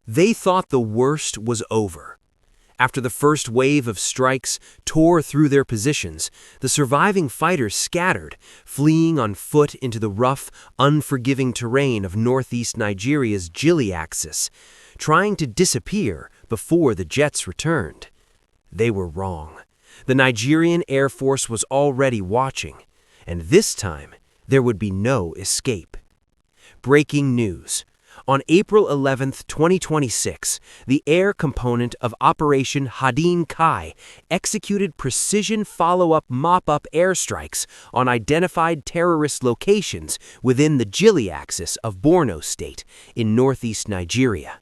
They thought the worst was over. After the first wave of strikes tore through their positions, the surviving fighters scattered, fleeing on foot into the rough, unforgiving terrain of northeast Nigeria's Jilli axis, trying to disappear before the jets returned. They were wrong. The Nigerian Air Force was already watching, and this time there would be no escape. Breaking news. On April 11, 2026, the air component of Operation Hideouts executed precision follow-up mop-up airstrikes on identified terrorist locations within the Jilli axis of Borno State in northeast Nigeria.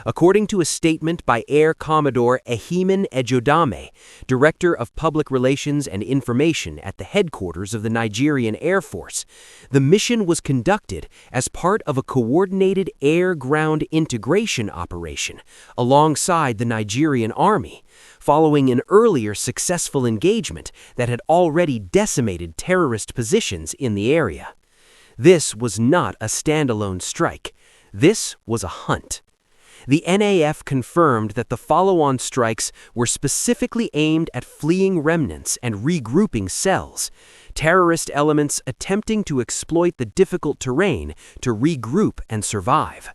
According to a statement by Air Commodore Ehiman Ejodame, Director of Public Relations and Information at the headquarters of the Nigerian Air Force, the mission was conducted as part of a coordinated air-ground integration operation alongside the Nigerian Army, following an earlier successful engagement that had already decimated terrorist positions in the area. This was not a standalone strike. This was a hunt. The NAF confirmed that the follow-on strikes were specifically aimed at fleeing remnants and regrouping cells, terrorist elements attempting to exploit the difficult terrain to regroup and survive.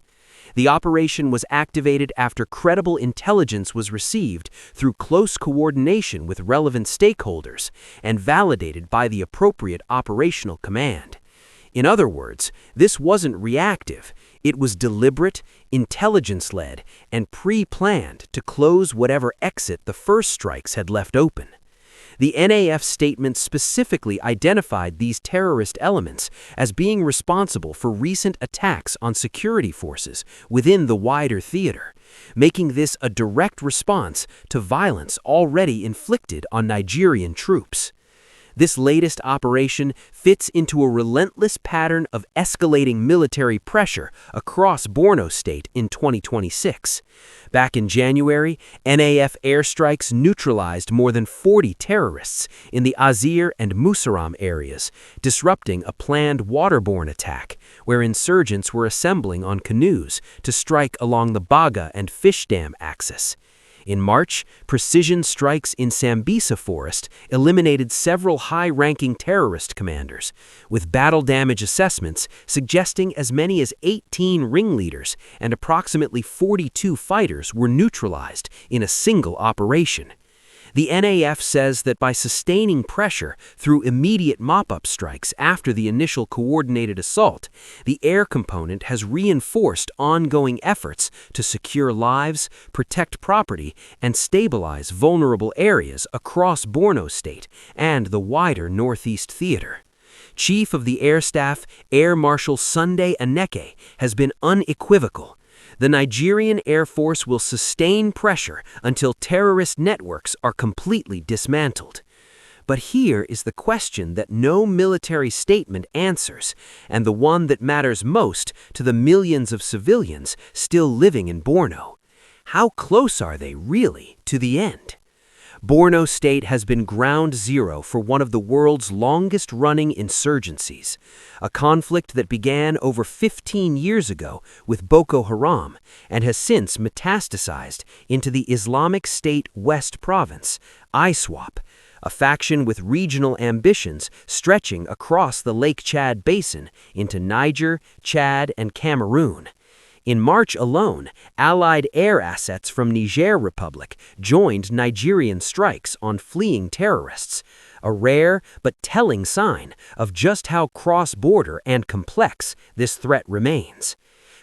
The operation was activated after credible intelligence was received through close coordination with relevant stakeholders and validated by the appropriate operational command. In other words, this wasn't reactive. It was deliberate, intelligence-led, and pre-planned to close whatever exit the first strikes had left open. The NAF statement specifically identified these terrorist elements as being responsible for recent attacks on security forces within the wider theater, making this a direct response to violence already inflicted on Nigerian troops. This latest operation fits into a relentless pattern of escalating military pressure across Borno State in 2026. Back in January, NAF airstrikes neutralized more than 40 terrorists in the Azir and Musaram areas, disrupting a planned waterborne attack where insurgents were assembling on canoes to strike along the Baga and Fish Dam axis. In March, precision strikes in Sambisa forest eliminated several high-ranking terrorist commanders, with battle damage assessments suggesting as many as 18 ringleaders and approximately 42 fighters were neutralized in a single operation. The NAF says that by sustaining pressure through immediate mop-up strikes after the initial coordinated assault, the air component has reinforced ongoing efforts to secure lives, protect property, and stabilize vulnerable areas across Borno State and the wider Northeast Theater. Chief of the Air Staff, Air Marshal Sunday Aneke, has been unequivocal. The Nigerian Air Force will sustain pressure until terrorist networks are completely dismantled. But here is the question that no military statement answers, and the one that matters most to the millions of civilians still living in Borno. How close are they really to the end? Borno State has been ground zero for one of the world's longest-running insurgencies, a conflict that began over 15 years ago with Boko Haram and has since metastasized into the Islamic State West Province, ISWAP, a faction with regional ambitions stretching across the Lake Chad Basin into Niger, Chad, and Cameroon. In March alone, Allied air assets from Niger Republic joined Nigerian strikes on fleeing terrorists, a rare but telling sign of just how cross-border and complex this threat remains.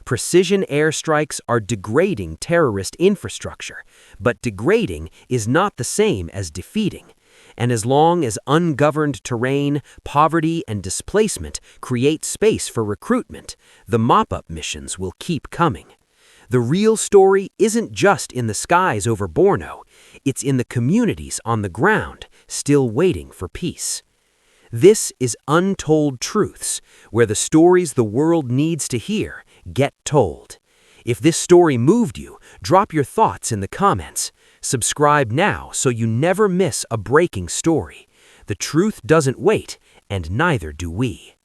Precision airstrikes are degrading terrorist infrastructure, but degrading is not the same as defeating. And as long as ungoverned terrain, poverty, and displacement create space for recruitment, the mop-up missions will keep coming. The real story isn't just in the skies over Borno, it's in the communities on the ground, still waiting for peace. This is Untold Truths, where the stories the world needs to hear get told. If this story moved you, drop your thoughts in the comments. Subscribe now so you never miss a breaking story. The truth doesn't wait, and neither do we.